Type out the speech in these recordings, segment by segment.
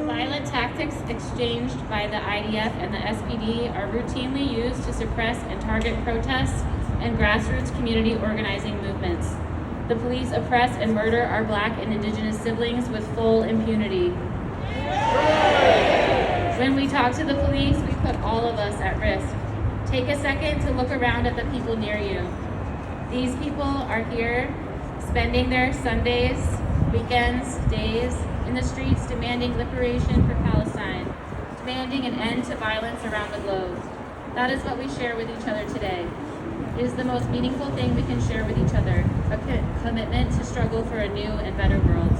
Violent tactics exchanged by the IDF and the SPD are routinely used to suppress and target protests and grassroots community organizing movements. The police oppress and murder our Black and Indigenous siblings with full impunity. When we talk to the police, we put all of us at risk. Take a second to look around at the people near you. These people are here, spending their Sundays, weekends, days in the streets demanding liberation for Palestine, demanding an end to violence around the globe. That is what we share with each other today. It is the most meaningful thing we can share with each other, a commitment to struggle for a new and better world.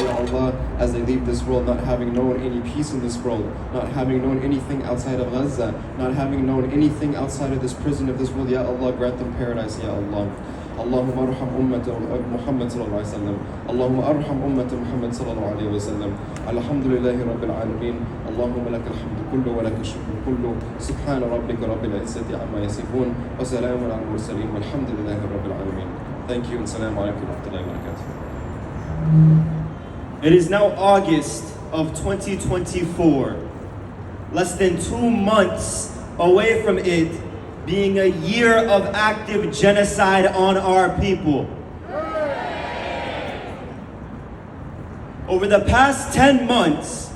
Allah, as they leave this world, not having known any peace in this world, not having known anything outside of Gaza, not having known anything outside of this prison of this world, Ya Allah, grant them paradise, Ya Allah. Allahumma arham ummata Muhammad sallallahu alayhi wa sallam. Allahumma arham ummata Muhammad sallallahu alayhi wa sallam. Alhamdulillahi rabbil alameen. Allahumma lakal hamdu kullu wa lakal shukru kullu. Subhana rabbika rabbil izzati amma yasifun. Wa salamun ala mursaleen. Walhamdulillahi rabbil alameen. Thank you and salamu alaykum wa rahmatullahi wa barakatuh. It is now August of 2024, less than 2 months away from it being a year of active genocide on our people. Over the past 10 months,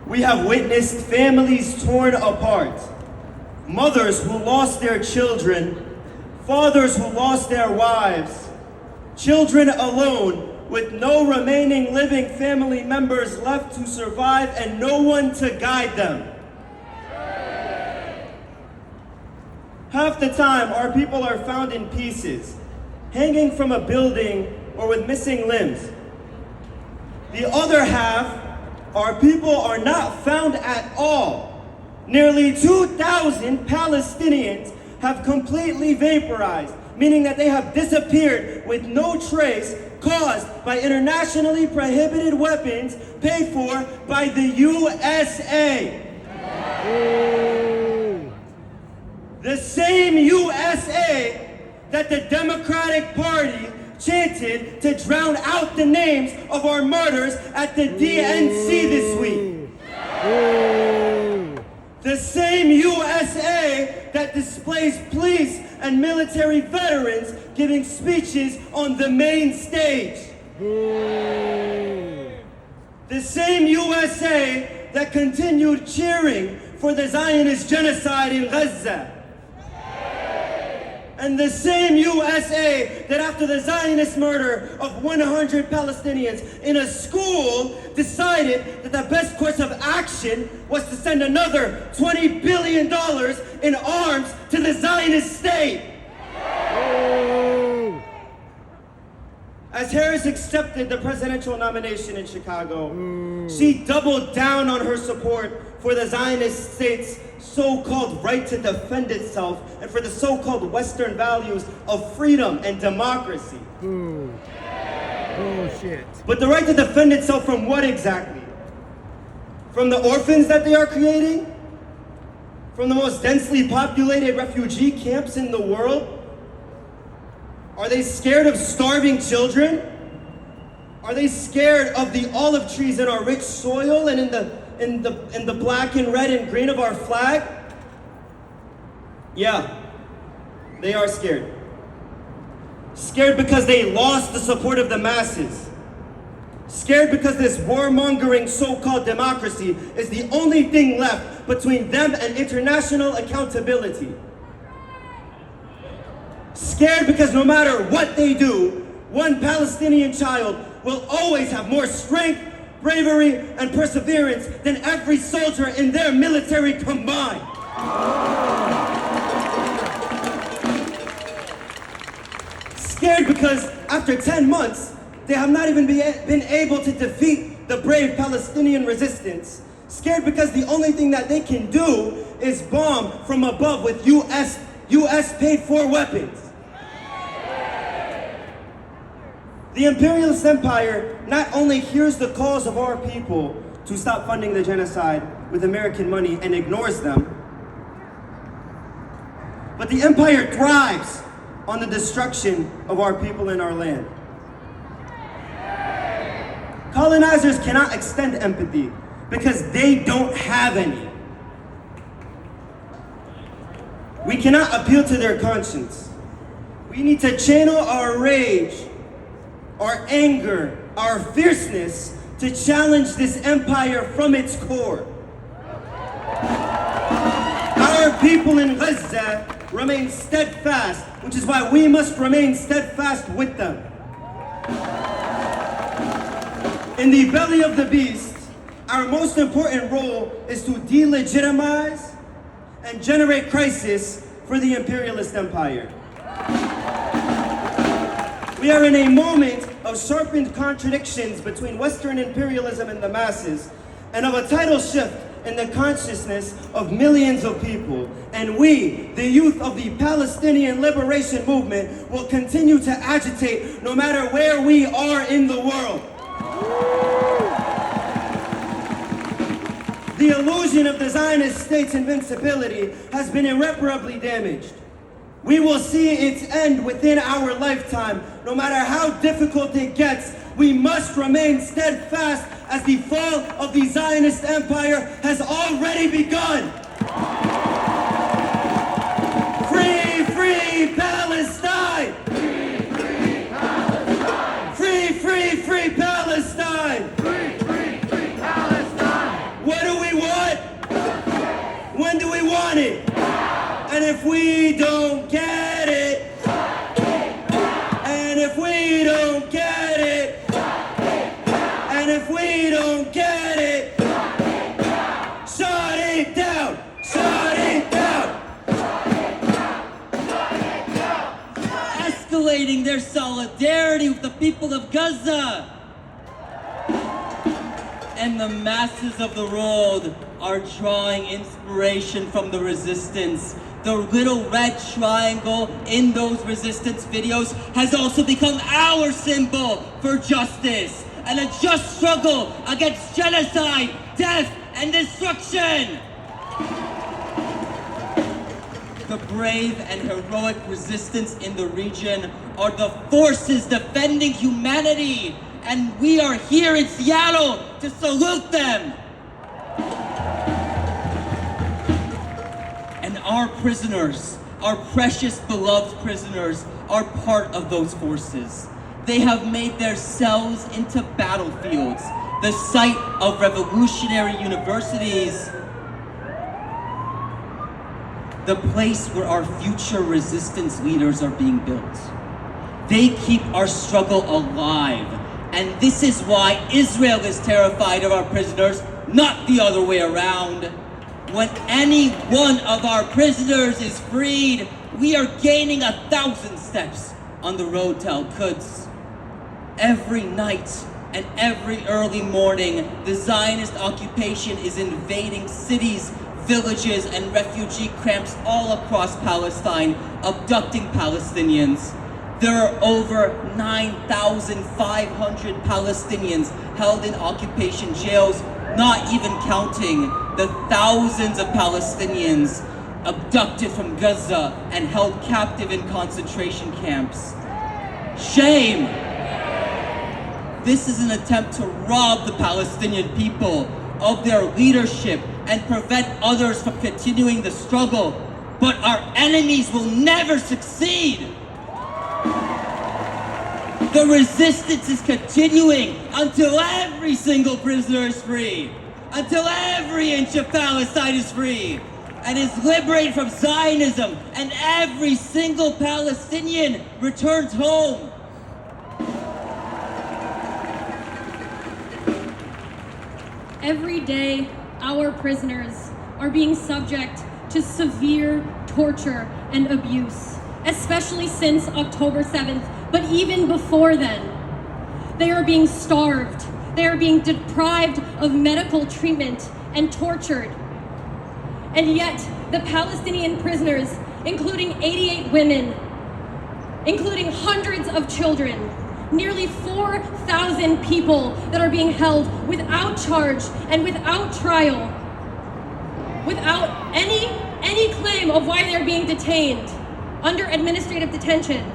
we have witnessed families torn apart, mothers who lost their children, fathers who lost their wives, children alone with no remaining living family members left to survive and no one to guide them. Half the time, our people are found in pieces, hanging from a building or with missing limbs. The other half, our people are not found at all. Nearly 2,000 Palestinians have completely vaporized, meaning that they have disappeared with no trace, caused by internationally prohibited weapons paid for by the USA. The same USA that the Democratic Party chanted to drown out the names of our martyrs at the DNC this week. The same USA that displays police and military veterans giving speeches on the main stage. The same USA that continued cheering for the Zionist genocide in Gaza. And the same USA that after the Zionist murder of 100 Palestinians in a school decided that the best course of action was to send another $20 billion in arms to the Zionist state. As Harris accepted the presidential nomination in Chicago, she doubled down on her support for the Zionist state's so-called right to defend itself and for the so-called Western values of freedom and democracy. Bullshit. But the right to defend itself from what exactly? From the orphans that they are creating? From the most densely populated refugee camps in the world? Are they scared of starving children? Are they scared of the olive trees in our rich soil and in the black and red and green of our flag? Yeah, they are scared. Scared because they lost the support of the masses. Scared because this warmongering so-called democracy is the only thing left between them and international accountability. Scared because no matter what they do, one Palestinian child will always have more strength, bravery, and perseverance than every soldier in their military combined. Scared because after 10 months, they have not even been able to defeat the brave Palestinian resistance. Scared because the only thing that they can do is bomb from above with US paid for weapons. The imperialist empire not only hears the calls of our people to stop funding the genocide with American money and ignores them, But the empire thrives on the destruction of our people and our land. Colonizers cannot extend empathy because they don't have any. We cannot appeal to their conscience. We need to channel our rage, our anger, our fierceness to challenge this empire from its core. Our people in Gaza remain steadfast, which is why we must remain steadfast with them. In the belly of the beast, our most important role is to delegitimize and generate crisis for the imperialist empire. We are in a moment of sharpened contradictions between Western imperialism and the masses, and of a tidal shift in the consciousness of millions of people. And we, the youth of the Palestinian liberation movement, will continue to agitate no matter where we are in the world. The illusion of the Zionist state's invincibility has been irreparably damaged. We will see its end within our lifetime. No matter how difficult it gets, we must remain steadfast as the fall of the Zionist empire has already begun. Free, free Palestine! Free, free Palestine! Free, free, free Palestine! Free, free, free Palestine! What do we want? When do we want it? And if we don't get it, and if we don't get it, and if we don't get it, shut it down, shut it down. Escalating their solidarity with the people of Gaza. And the masses of the world are drawing inspiration from the resistance. The little red triangle in those resistance videos has also become our symbol for justice and a just struggle against genocide, death, and destruction. The brave and heroic resistance in the region are the forces defending humanity, and we are here in Seattle to salute them. And our prisoners, our precious beloved prisoners, are part of those forces. They have made their cells into battlefields, the site of revolutionary universities, the place where our future resistance leaders are being built. They keep our struggle alive, and this is why Israel is terrified of our prisoners, not the other way around. When any one of our prisoners is freed, we are gaining 1,000 steps on the road to Al-Quds. Every night and every early morning, the Zionist occupation is invading cities, villages, and refugee camps all across Palestine, abducting Palestinians. There are over 9,500 Palestinians held in occupation jails, not even counting the thousands of Palestinians abducted from Gaza and held captive in concentration camps. Shame! This is an attempt to rob the Palestinian people of their leadership and prevent others from continuing the struggle. But our enemies will never succeed. The resistance is continuing until every single prisoner is free, until every inch of Palestine is free and is liberated from Zionism, and every single Palestinian returns home. Every day, our prisoners are being subject to severe torture and abuse, especially since October 7th, but even before then. They are being starved, they are being deprived of medical treatment and tortured. And yet, the Palestinian prisoners, including 88 women, including hundreds of children, nearly 4,000 people that are being held without charge and without trial, without any any claim of why they're being detained under administrative detention.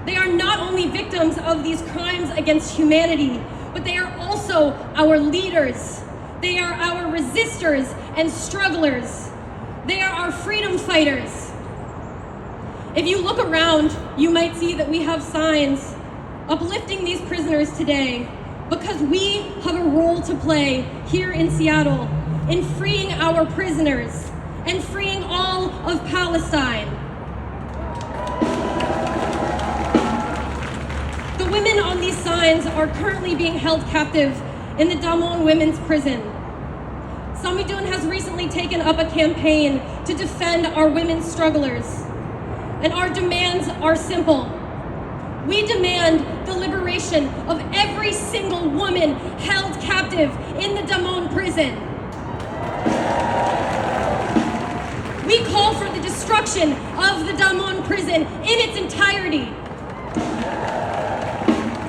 They are not only victims of these crimes against humanity, but they are also our leaders. They are our resistors and strugglers. They are our freedom fighters. If you look around, you might see that we have signs uplifting these prisoners today because we have a role to play here in Seattle in freeing our prisoners and freeing all of Palestine. The women on these signs are currently being held captive in the Damon Women's Prison. Samidun has recently taken up a campaign to defend our women strugglers. And our demands are simple. We demand the liberation of every single woman held captive in the Damon prison. We call for the destruction of the Damon prison in its entirety.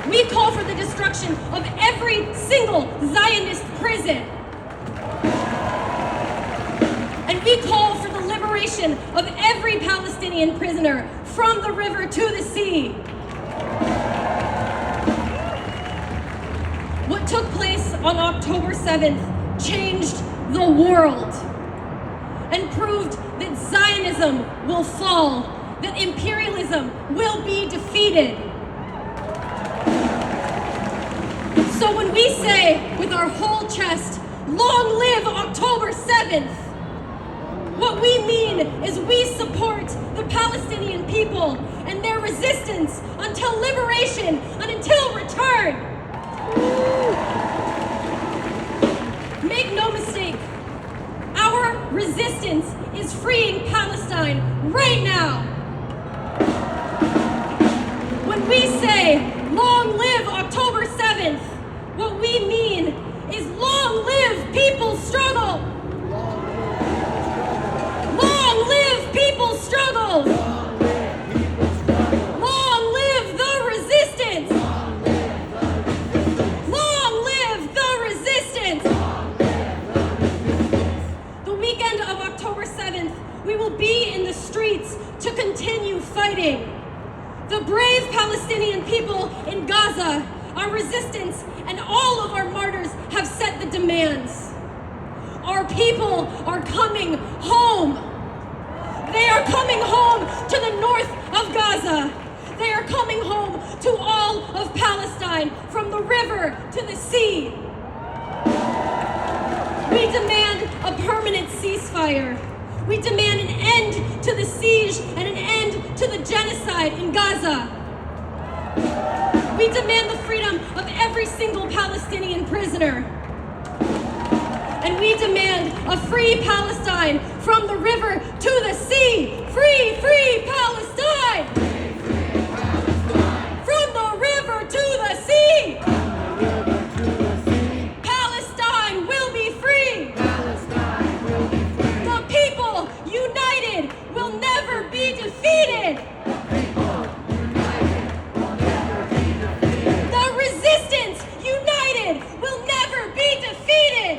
We call for the destruction of every single Zionist prison. And we call for the liberation of every Palestinian prisoner from the river to the sea. What took place on October 7th changed the world and proved that Zionism will fall, that imperialism will be defeated. So when we say with our whole chest, "Long live October 7th," what we mean is we support the Palestinian people and their resistance until liberation and until return. Make no mistake, our resistance is freeing Palestine right now. When we say, "Long live October 7th," what we mean is long live people's struggle. Long live people's struggles. Long live the resistance. Long live the resistance. The weekend of October 7th, we will be in the streets to continue fighting. The brave Palestinian people in Gaza, our resistance, and all of our martyrs have set the demands. Our people are coming home. They are coming home to the north of Gaza. They are coming home to all of Palestine, from the river to the sea. We demand a permanent ceasefire. We demand an end to the siege and an end to the genocide in Gaza. We demand the freedom of every single Palestinian prisoner. And we demand a free Palestine from the river to the sea. Free, free Palestine! From the river to the sea! Palestine will be free! The people united will never be defeated! The resistance united will never be defeated!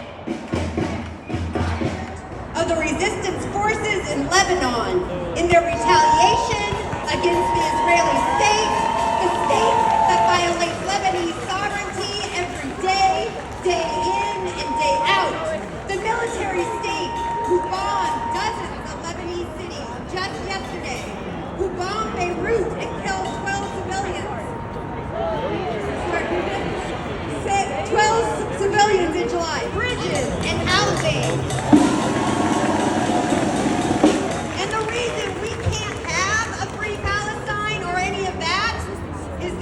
Of the resistance forces in Lebanon in their retaliation against the Israeli state, the state that violates Lebanese sovereignty every day, day in and day out. The military state who bombed dozens of Lebanese cities just yesterday, who bombed Beirut and killed 12 civilians. 12 civilians in July, bridges and housing. And the reason we can't have a free Palestine or any of that is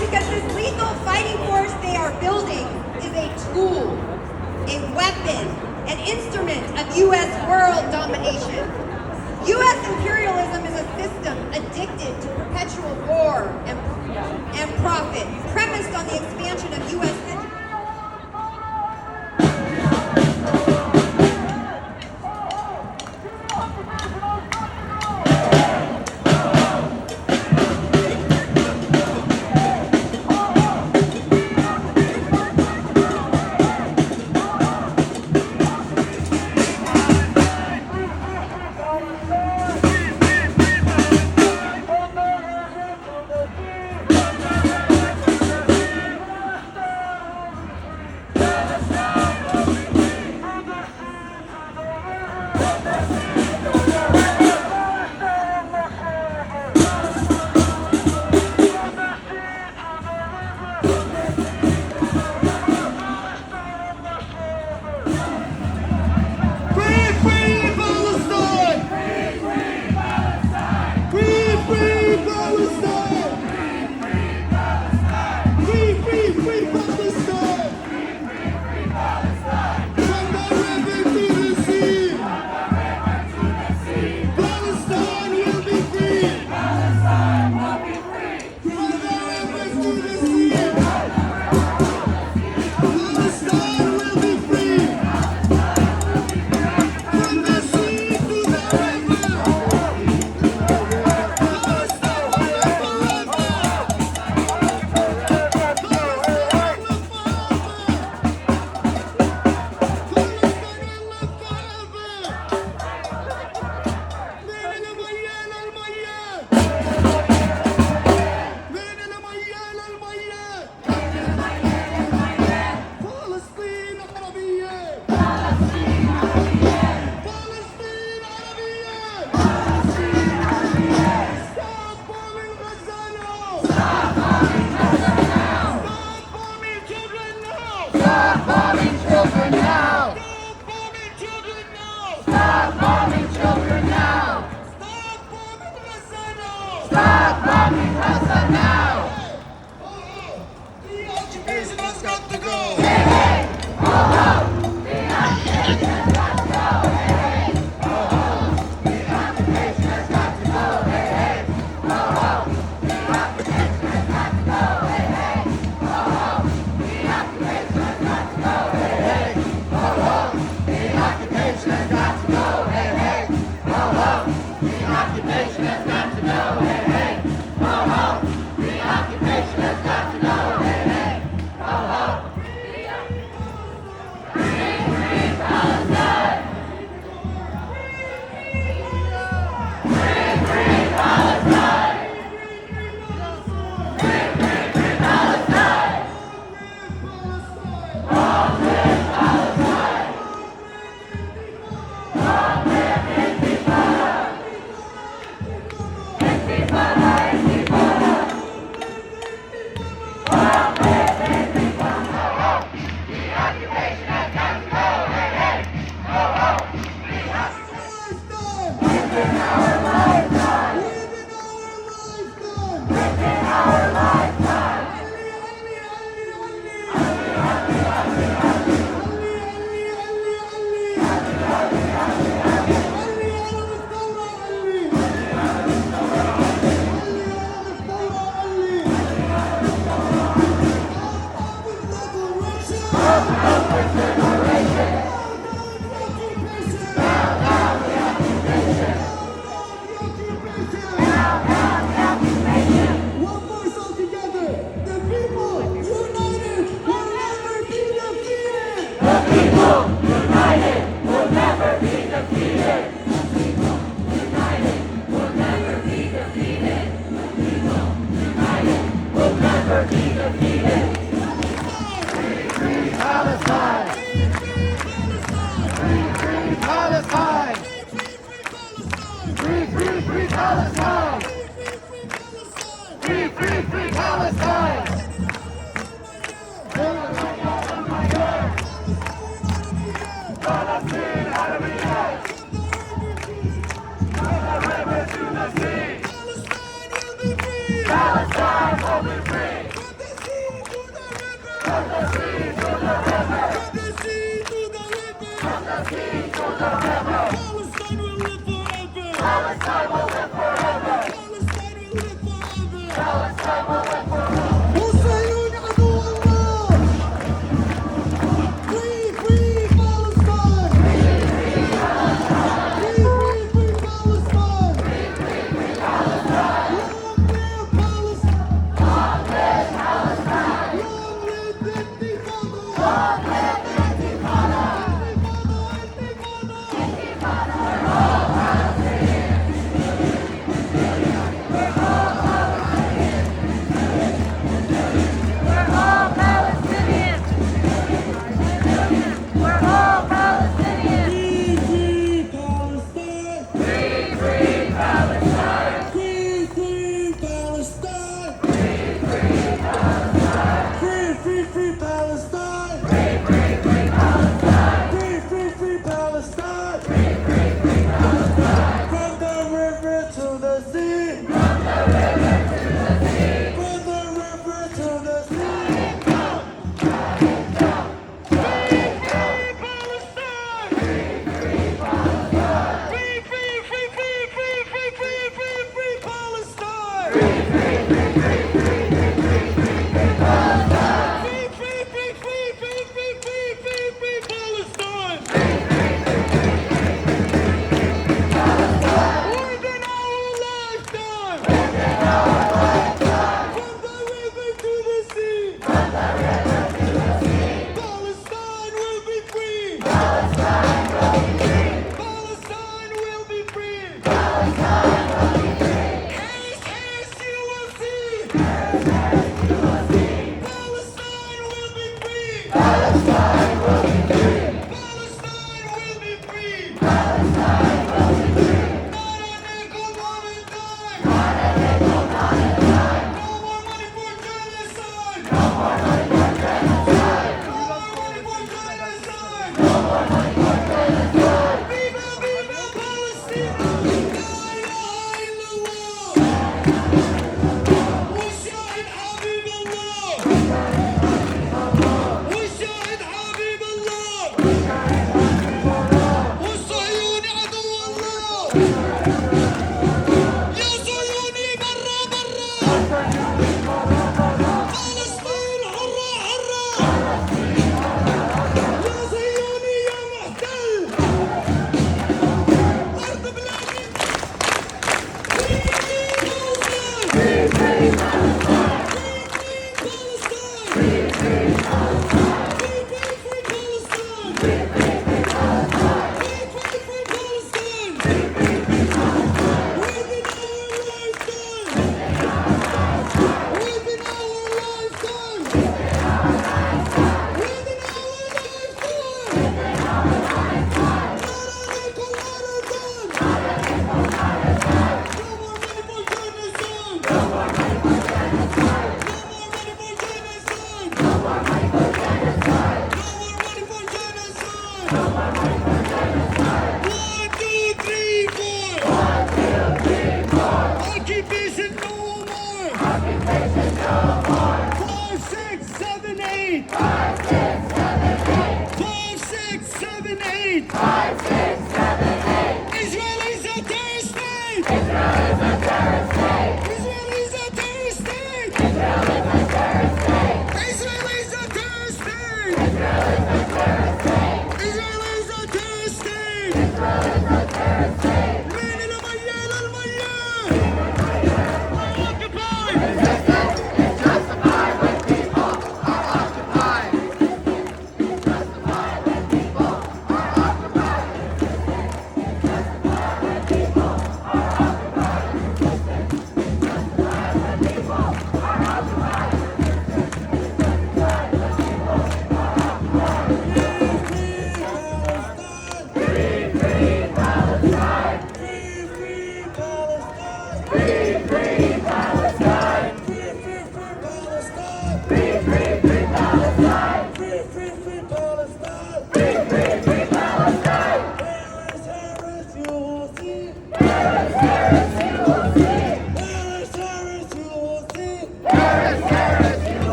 because this lethal fighting force they are building is a tool, a weapon, an instrument of U.S. world domination. U.S. imperialism is a system addicted to perpetual war and profit, premised on the expansion of U.S. Stop blocking Gaza now! The occupation has got to go!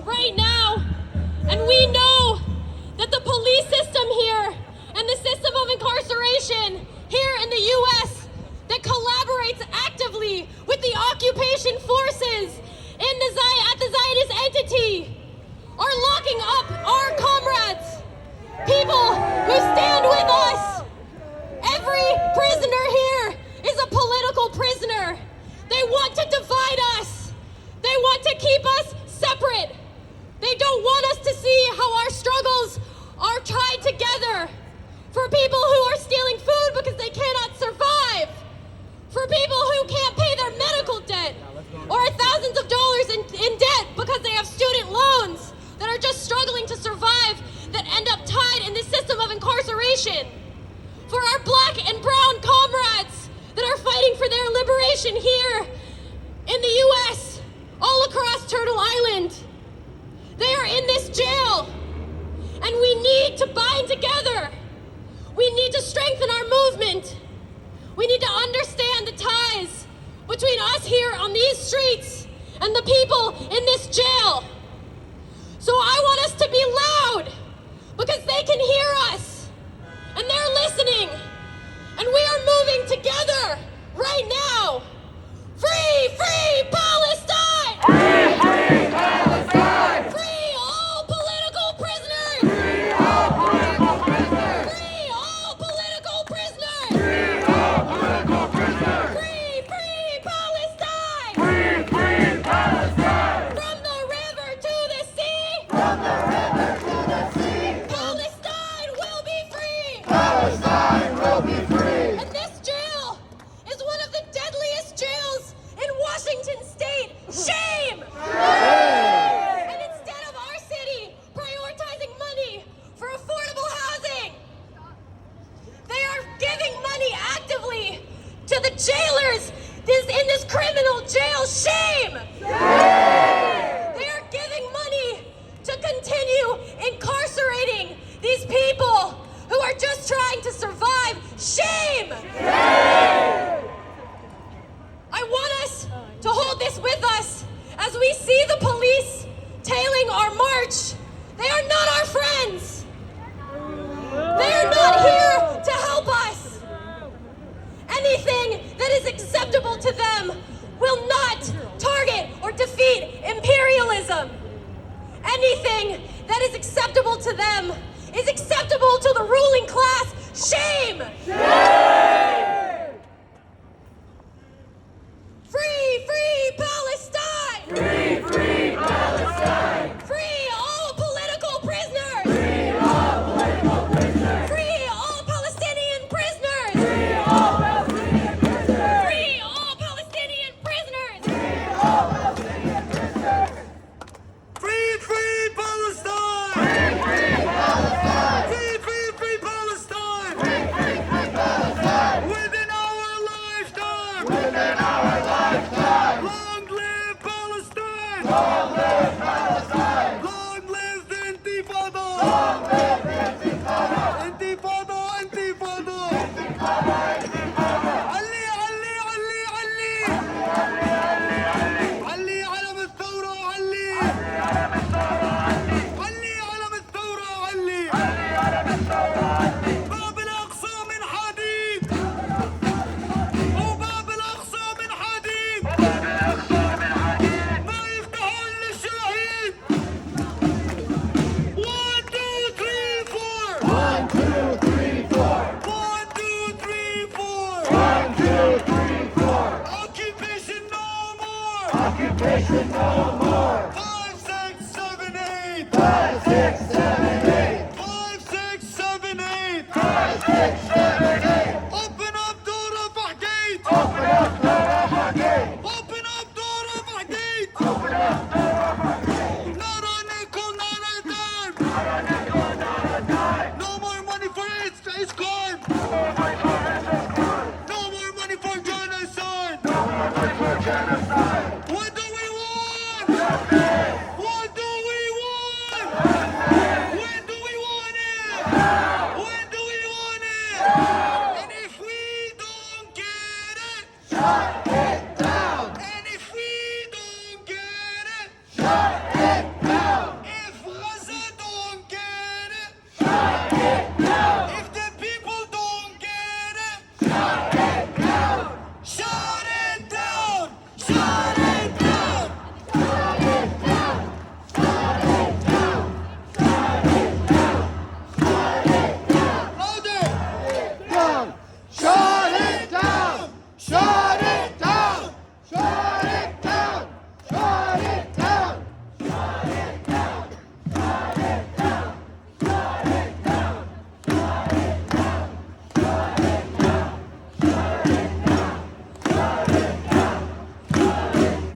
Right now, and we know that the police system here and the system of incarceration here in the U.S. that collaborates actively with the occupation forces at the Zionist entity are locking up our comrades, people who stand with us. Every prisoner here is a political prisoner. They want to divide us. They want to keep us separate. They don't want us to see how our struggles are tied together. For people who are stealing food because they cannot survive. For people who can't pay their medical debt or are thousands of dollars in debt because they have student loans that are just struggling to survive, that end up tied in this system of incarceration. For our black and brown comrades that are fighting for their liberation here in the U.S., all across Turtle Island. They are in this jail, and we need to bind together. We need to strengthen our movement. We need to understand the ties between us here on these streets and the people in this jail. So I want us to be loud, because they can hear us, and they're listening, and we are moving together right now. Free, free Palestine! Free, free Palestine! Free all political prisoners! Free all political prisoners! Free all political prisoners! Free all political prisoners! Free, free Palestine! Free, free Palestine! From the river to the sea! From the river to the sea! Palestine will be free! Palestine will be free! And this jail is one of the deadliest jails in Washington State. Shame! And instead of our city prioritizing money for affordable housing, they are giving money actively to the jailers in this criminal jail. Shame! They are giving money to continue incarcerating these people who are just trying to survive. Shame! I want us to hold this with us as we see the police tailing our march. They are not our friends. They are not here to help us. Anything that is acceptable to them will not target or defeat Long live Palestine! Long live the Intifada! Long live the Intifada! Intifada! Intifada! علي علي علي علي علي علم الثورة علي علي علم الثورة علي باب الأقصى من حديد وباب الأقصى من حديد ما يفتحون للشهيد 1 2 3 4 1, 2, 3, 4! 1 2 3 4 1, 2, 3, 4! Occupation no more Occupation no more! 5 6 7 8 5, 6, 7, 8! 5 6 7 8 5, 6, 7, 8! Open up door of Gate Open up the Rafah gate! Open up door of Gate Open up the Rafah gate! Nara nickel nara dime Not a nickel, not a dime! No more money for it's crime No more money for genocide Genocide! What do we want? What do we want? When do we want it? When do we want it? And if we don't get it, Shut it